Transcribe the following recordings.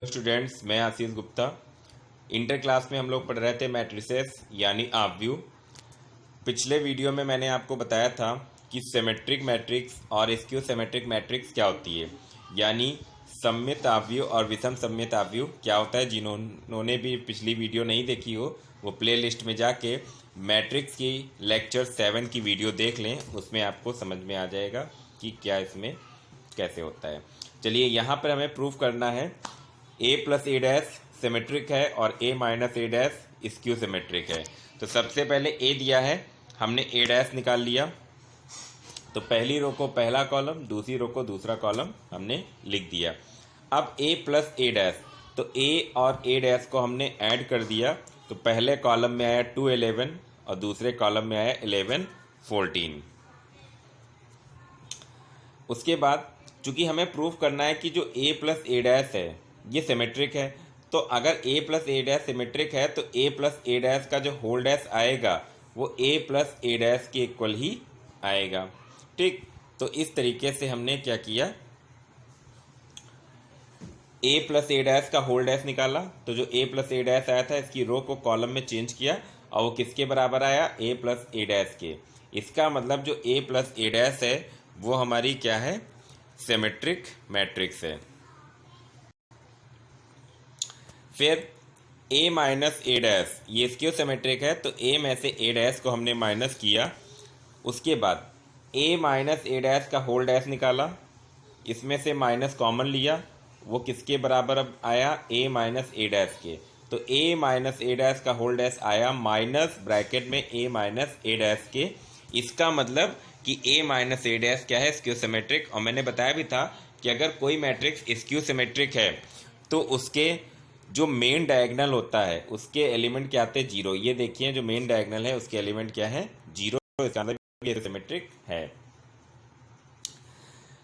Students, मैं Ashish Gupta. Inter class में हम लोग पढ़ रहे थे मैट्रिसेस यानी आव्यूह। पिछले वीडियो में मैंने आपको बताया था कि सिमेट्रिक मैट्रिक्स और स्क्यू सिमेट्रिक मैट्रिक्स क्या होती है, यानी सममित आव्यूह और विषम सममित आव्यूह क्या होता है। जिन्होंने भी पिछली वीडियो नहीं देखी हो वो प्लेलिस्ट में जाके मैट्रिक्स की लेक्चर 7 की वीडियो देख लें, उसमें आपको समझ में आ जाएगा कि क्या इसमें कैसे होता है। चलिए, यहाँ पर हमें प्रूफ करना है a plus A dash symmetric है और a minus A dash skew symmetric है। तो सबसे पहले a दिया है, हमने a डैश निकाल लिया। तो पहली रो को पहला कॉलम, दूसरी रो को दूसरा कॉलम हमने लिख दिया। अब a प्लस ए डैश, तो a और a डैश को हमने ऐड कर दिया। तो पहले कॉलम में आया 2 11 और दूसरे कॉलम में आया 11 14। उसके बाद चूंकि हमें प्रूफ करना है कि जो a प्लस ए डैश है ये सिमेट्रिक है, तो अगर a plus A dash symmetric है तो a प्लस ए डैश का जो होल डैश आएगा वो a प्लस ए डैश के इक्वल ही आएगा। ठीक, तो इस तरीके से हमने क्या किया, a प्लस ए डैश का होल डैश निकाला। तो जो a प्लस ए डैश आया था इसकी रो को कॉलम में चेंज किया और वो किसके बराबर आया, a प्लस ए डैश के। इसका मतलब जो a प्लस ए डैश है वो हमारी क्या है, सिमेट्रिक मैट्रिक्स है। फिर a माइनस ए डैश, ये स्क्यू सिमेट्रिक है, तो a में से a डैश को हमने माइनस किया। उसके बाद a माइनस ए डैश का होल डैश निकाला, इसमें से माइनस कॉमन लिया, वो किसके बराबर अब आया, a माइनस ए डैश के। तो a माइनस ए डैश का होल डैश आया माइनस ब्रैकेट में a माइनस ए डैश के। इसका मतलब कि a माइनस ए डैश क्या है, स्क्यू सिमेट्रिक। और मैंने बताया भी था कि अगर कोई मैट्रिक्स स्क्यू सिमेट्रिक है तो उसके जो मेन डायगोनल होता है उसके एलिमेंट क्या आते हैं, जीरो। ये देखिए, जो मेन डायगोनल है उसके एलिमेंट क्या है, जीरो। इसका मतलब ये सिमेट्रिक है।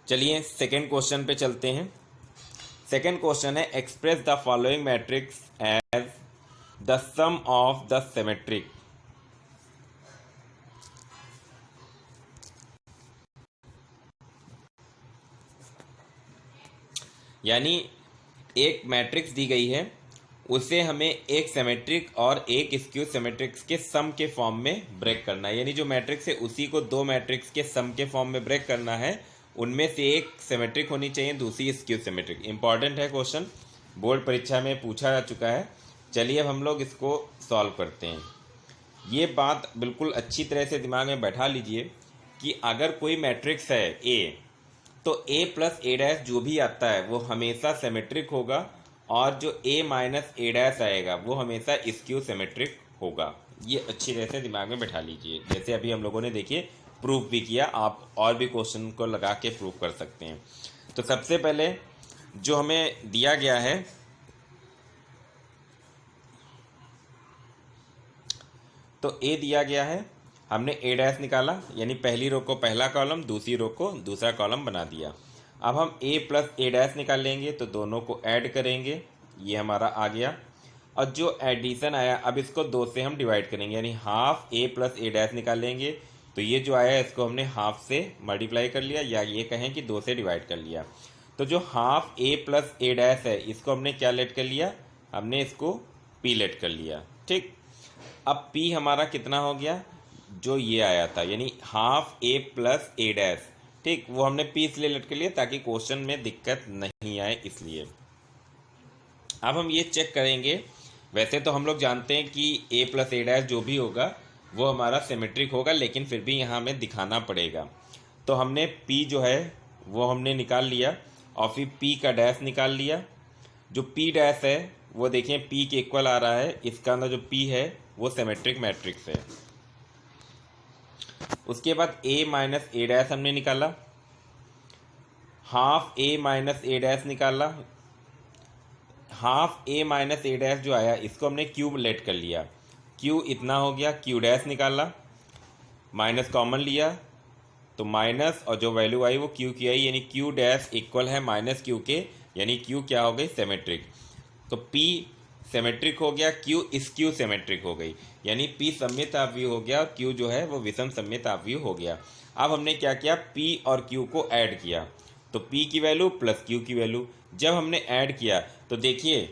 चलिए सेकंड क्वेश्चन पे चलते हैं। सेकंड क्वेश्चन है, express the following matrix as the sum of the symmetric. यानी एक मैट्रिक्स दी गई है, उसे हमें एक सिमेट्रिक और एक स्क्यू सिमेट्रिक्स के सम के फॉर्म में ब्रेक करना है। यानी जो मैट्रिक्स है उसी को दो मैट्रिक्स के सम के फॉर्म में ब्रेक करना है। उनमें से एक सिमेट्रिक होनी चाहिए, दूसरी स्क्यू सिमेट्रिक। इंपॉर्टेंट है क्वेश्चन, बोर्ड परीक्षा में पूछा जा चुका है। चलिए अब हम लोग इसको सॉल्व करते हैं। ये बात बिल्कुल अच्छी तरह से दिमाग में बैठा लीजिए कि अगर कोई मैट्रिक्स है ए, तो a प्लस ए डैश जो भी आता है वो हमेशा सिमेट्रिक होगा, और जो a माइनस ए डैश आएगा वो हमेशा स्क्यू सिमेट्रिक होगा। ये अच्छी तरह से दिमाग में बैठा लीजिए। जैसे अभी हम लोगों ने देखिए प्रूफ भी किया, आप और भी क्वेश्चन को लगा के प्रूफ कर सकते हैं। तो सबसे पहले जो हमें दिया गया है, तो a दिया गया है, हमने ए डैश निकाला, यानी पहली रो को पहला कॉलम, दूसरी रो को दूसरा कॉलम बना दिया। अब हम a प्लस ए डैश निकाल लेंगे, तो दोनों को ऐड करेंगे, ये हमारा आ गया। और जो एडिशन आया अब इसको दो से हम डिवाइड करेंगे, यानी half a plus A dash निकालेंगे। तो ये जो आया इसको हमने हाफ से मल्टीप्लाई कर लिया, या ये कहें कि दो से डिवाइड कर लिया। तो जो half a plus A dash है इसको हमने क्या लेट कर लिया, हमने इसको p लेट कर लिया। ठीक, अब p हमारा कितना हो गया, जो ये आया था, यानी half a plus A dash. ठीक, वो हमने p इसलिए लेट कर लिया ताकि क्वेश्चन में दिक्कत नहीं आए, इसलिए। अब हम ये चेक करेंगे, वैसे तो हम लोग जानते हैं कि a प्लस ए डैश जो भी होगा वो हमारा सिमेट्रिक होगा, लेकिन फिर भी यहाँ हमें दिखाना पड़ेगा। तो हमने p जो है वो हमने निकाल लिया, और फिर p का डैश निकाल लिया। जो p डैश है वो देखिए p के इक्वल आ रहा है, इसका अंदर जो p है वो सिमेट्रिक मैट्रिक्स है। उसके बाद a माइनस ए डैश हमने निकाला, half a minus A dash निकाला। Half a minus A dash जो आया इसको हमने क्यूब लेट कर लिया, q इतना हो गया। q डैश निकाला, माइनस कॉमन लिया, तो माइनस और जो वैल्यू आई वो q की आई, यानी q डैश इक्वल है माइनस q के, यानी q क्या हो गई, सिमेट्रिक। तो p सिमेट्रिक हो गया, q स्क्यू सिमेट्रिक हो गई, यानी p सममित आव्यूह हो गया और q जो है वो विषम सममित आव्यूह हो गया। अब हमने क्या किया, p और q को ऐड किया, तो P की वैल्यू प्लस Q की वैल्यू। जब हमने ऐड किया तो देखिए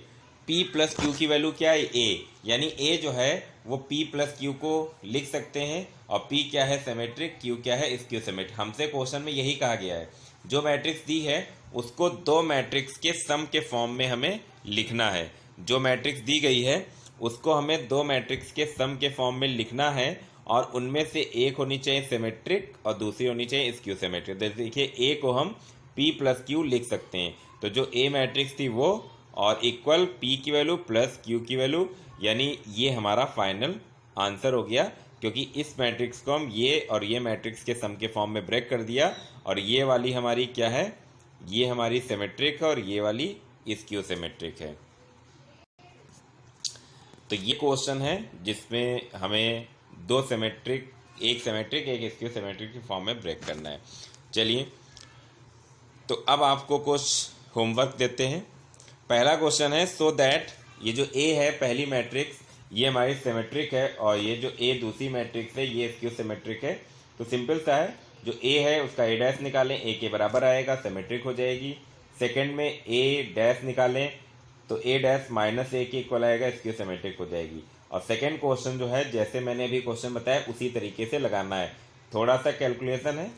P प्लस Q की वैल्यू क्या है, A, यानी A जो है वो P प्लस Q को लिख सकते हैं, और P क्या है सिमेट्रिक, Q क्या है स्क्यू सिमेट्रिक। हमसे क्वेश्चन में यही कहा गया है, जो मैट्रिक्स दी है उसको दो मैट्रिक्स के सम के फॉर्म में हमें लिखना है। जो मैट्रिक्स दी गई है उसको हमें दो मैट्रिक्स के सम के फॉर्म में लिखना है, और उनमें से एक होनी चाहिए सिमेट्रिक और दूसरी होनी चाहिए स्क्यू सिमेट्रिक। देखिए ए को हम P प्लस Q लिख सकते हैं, तो जो ए मैट्रिक्स थी वो, और इक्वल P की वैल्यू प्लस Q की वैल्यू, यानी ये हमारा फाइनल आंसर हो गया, क्योंकि इस मैट्रिक्स को हम ये और ये मैट्रिक्स के सम के फॉर्म में ब्रेक कर दिया, और ये वाली हमारी क्या है, ये हमारी सिमेट्रिक है और ये वाली स्क्यू सिमेट्रिक है। तो ये क्वेश्चन है जिसमें हमें दो सिमेट्रिक, एक सिमेट्रिक एक स्क्यू सिमेट्रिक के फॉर्म में ब्रेक करना है। चलिए, तो अब आपको कुछ होमवर्क देते हैं। पहला क्वेश्चन है, सो दैट ये जो ए है पहली मैट्रिक्स ये हमारी सिमेट्रिक है, और ये जो ए दूसरी मैट्रिक्स है ये स्क्यू सिमेट्रिक है। तो सिंपल सा है, जो ए है उसका ए डैश निकालें, ए के बराबर आएगा, सिमेट्रिक हो जाएगी। सेकंड में ए डैश निकालें तो ए डैश माइनस ए के इक्वल आएगा, स्क्यू सिमेट्रिक हो जाएगी। और सेकंड क्वेश्चन जो है जैसे मैंने अभी क्वेश्चन बताया उसी तरीके से लगाना है। थोड़ा सा कैलकुलेशन है,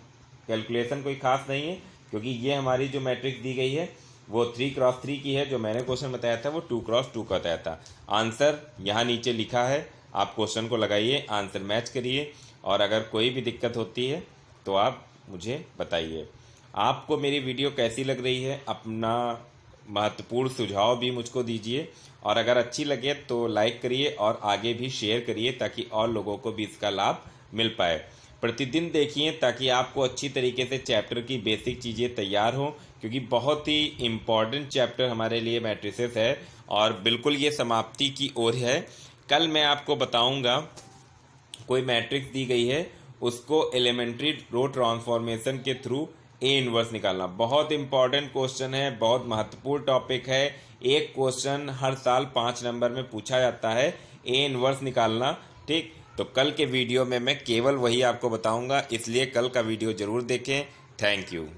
कैलकुलेशन कोई खास नहीं है, क्योंकि ये हमारी जो मैट्रिक्स दी गई है वो 3x3 की है, जो मैंने क्वेश्चन बताया था वो 2x2 का बताया था। आंसर यहाँ नीचे लिखा है, आप क्वेश्चन को लगाइए, आंसर मैच करिए, और अगर कोई भी दिक्कत होती है तो आप मुझे बताइए। आपको मेरी वीडियो कैसी लग रही है, अपना महत्वपूर्ण सुझाव भी मुझको दीजिए, और अगर अच्छी लगे तो लाइक करिए और आगे भी शेयर करिए, ताकि और लोगों को भी इसका लाभ मिल पाए। प्रतिदिन देखिए ताकि आपको अच्छी तरीके से चैप्टर की बेसिक चीज़ें तैयार हों, क्योंकि बहुत ही इम्पॉर्टेंट चैप्टर हमारे लिए मैट्रिसेस है, और बिल्कुल ये समाप्ति की ओर है। कल मैं आपको बताऊंगा, कोई मैट्रिक्स दी गई है उसको एलिमेंट्री रो ट्रांसफॉर्मेशन के थ्रू ए इनवर्स निकालना। बहुत इंपॉर्टेंट क्वेश्चन है, बहुत महत्वपूर्ण टॉपिक है। एक क्वेश्चन हर साल 5 नंबर में पूछा जाता है, ए इनवर्स निकालना। ठीक, तो कल के वीडियो में मैं केवल वही आपको बताऊंगा, इसलिए कल का वीडियो ज़रूर देखें। Thank you.